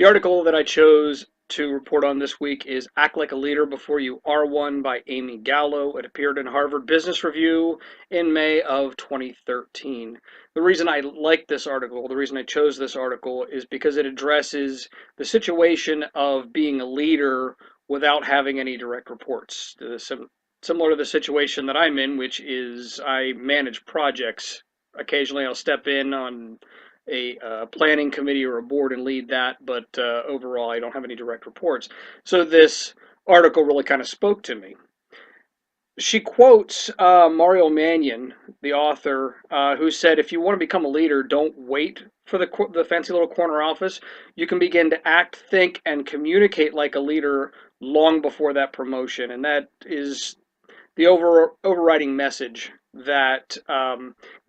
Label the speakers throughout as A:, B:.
A: The article that I chose to report on this week is Act Like a Leader Before You Are One by Amy Gallo. It appeared in Harvard Business Review in May of 2013. The reason I like this article, the reason I chose this article, is because it addresses the situation of being a leader without having any direct reports. Similar to the situation that I'm in, which is I manage projects. Occasionally I'll step in on a planning committee or a board and lead that, but overall I don't have any direct reports. So this article really kind of spoke to me. She quotes Mario Mannion, the author, who said, "If you want to become a leader, don't wait for the fancy little corner office. You can begin to act, think, and communicate like a leader long before that promotion." And that is the overriding message that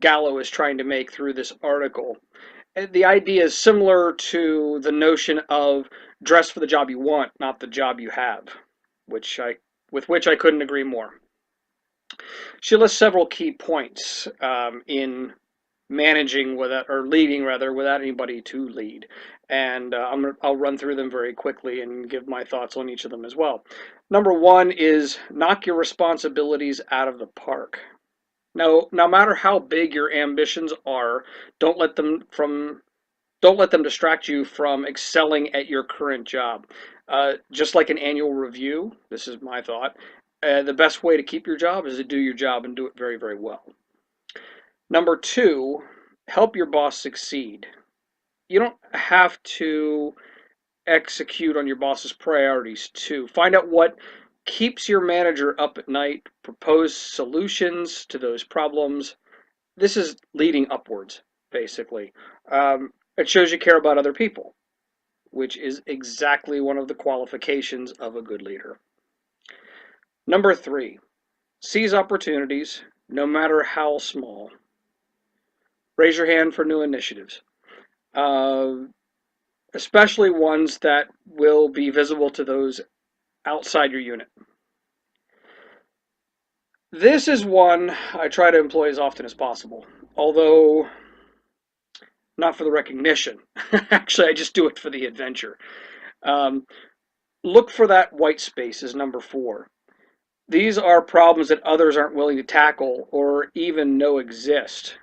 A: Gallo is trying to make through this article. The idea is similar to the notion of dress for the job you want, not the job you have, with which I couldn't agree more. She lists several key points in managing without, or leading rather, without anybody to lead, and I'll run through them very quickly and give my thoughts on each of them as well. Number one is knock your responsibilities out of the park. Now, no matter how big your ambitions are, don't let them from don't let them distract you from excelling at your current job. Just like an annual review, this is my thought. The best way to keep your job is to do your job and do it very, very well. Number two, help your boss succeed. You don't have to execute on your boss's priorities too. Find out what keeps your manager up at night, propose solutions to those problems. This is leading upwards, basically. It shows you care about other people, which is exactly one of the qualifications of a good leader. Number three, seize opportunities, no matter how small. Raise your hand for new initiatives, especially ones that will be visible to those outside your unit. This is one I try to employ as often as possible, although not for the recognition. Actually, I just do it for the adventure. Um, Look for that white space is number four. These are problems that others aren't willing to tackle or even know exist.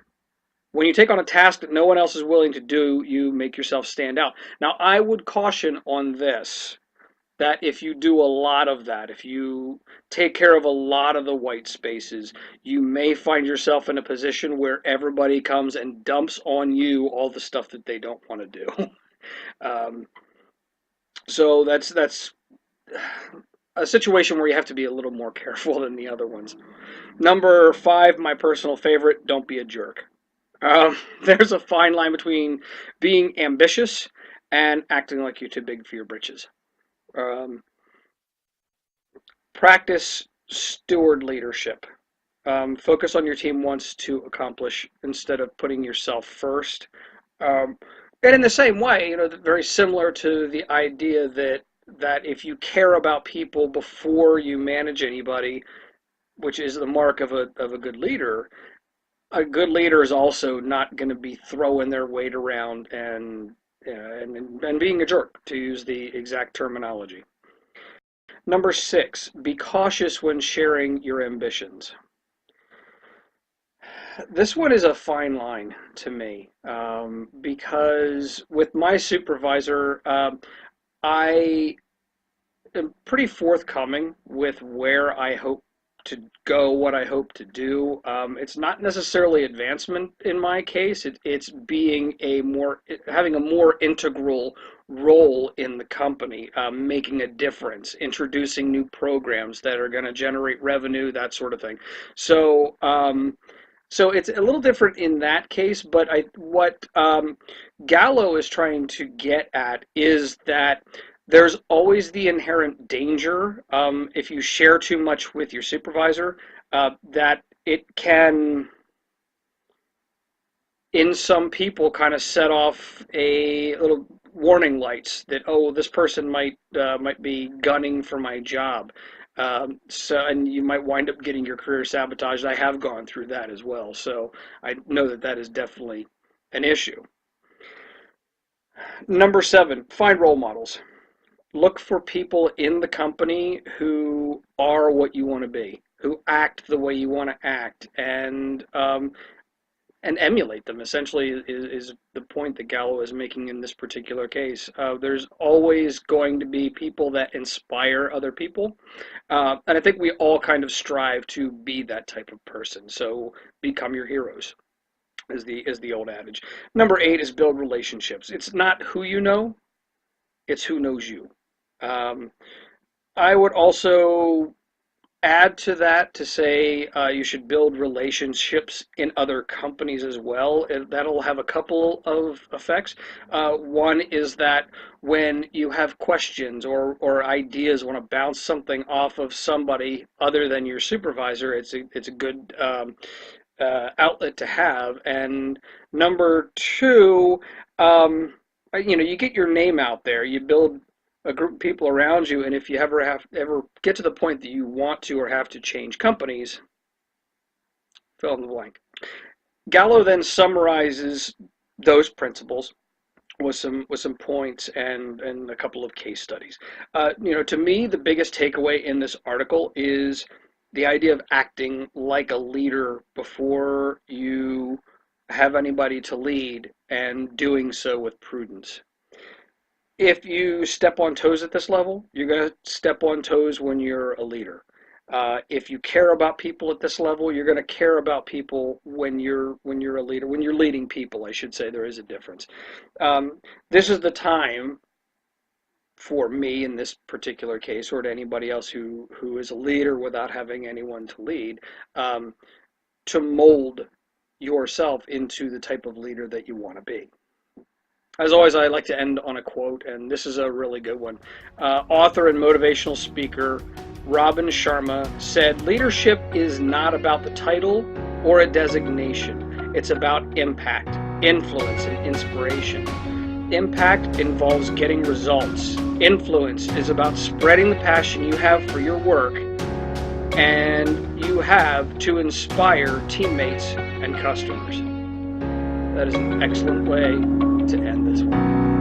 A: When you take on a task that no one else is willing to do, you make yourself stand out. Now, I would caution on this that if you do a lot of that, if you take care of a lot of the white spaces, you may find yourself in a position where everybody comes and dumps on you all the stuff that they don't want to do. um, so that's a situation where you have to be a little more careful than the other ones. Number five, my personal favorite, don't be a jerk. There's a fine line between being ambitious and acting like you're too big for your britches. Um, Practice steward leadership. Focus on your team wants to accomplish instead of putting yourself first. Um, and in the same way, very similar to the idea that if you care about people before you manage anybody, which is the mark of a good leader, a good leader is also not going to be throwing their weight around and being a jerk, to use the exact terminology. Number six, be cautious when sharing your ambitions. This one is a fine line to me because with my supervisor, I am pretty forthcoming with where I hope to go, what I hope to do. It's not necessarily advancement in my case. It's being having a more integral role in the company, making a difference, introducing new programs that are going to generate revenue, that sort of thing. So, so it's a little different in that case, but what Gallo is trying to get at is that there's always the inherent danger if you share too much with your supervisor that it can, in some people, kind of set off a little warning lights that, oh, this person might be gunning for my job. And you might wind up getting your career sabotaged. I have gone through that as well, so I know that is definitely an issue. Number 7, find role models. Look for people in the company who are what you want to be, who act the way you want to act, and emulate them. Essentially, is the point that Gallo is making in this particular case. There's always going to be people that inspire other people, and I think we all kind of strive to be that type of person. So become your heroes, is the old adage. Number 8 is build relationships. It's not who you know, it's who knows you. Um, I would also add to that to say you should build relationships in other companies as well. That'll have a couple of effects. One is that when you have questions or ideas, want to bounce something off of somebody other than your supervisor, it's a good outlet to have. And number 2, you get your name out there. You build a group of people around you, and if you ever get to the point that you want to or have to change companies, fill in the blank. Gallo then summarizes those principles with some points and a couple of case studies. To me, the biggest takeaway in this article is the idea of acting like a leader before you have anybody to lead, and doing so with prudence. If you step on toes at this level, you're going to step on toes when you're a leader. If you care about people at this level, you're going to care about people when you're a leader. When you're leading people, I should say, there is a difference. This is the time for me in this particular case, or to anybody else who is a leader without having anyone to lead, to mold yourself into the type of leader that you want to be. As always, I like to end on a quote, and this is a really good one. Author and motivational speaker Robin Sharma said, "Leadership is not about the title or a designation. It's about impact, influence, and inspiration. Impact involves getting results. Influence is about spreading the passion you have for your work and you have to inspire teammates and customers." That is an excellent way to end this one.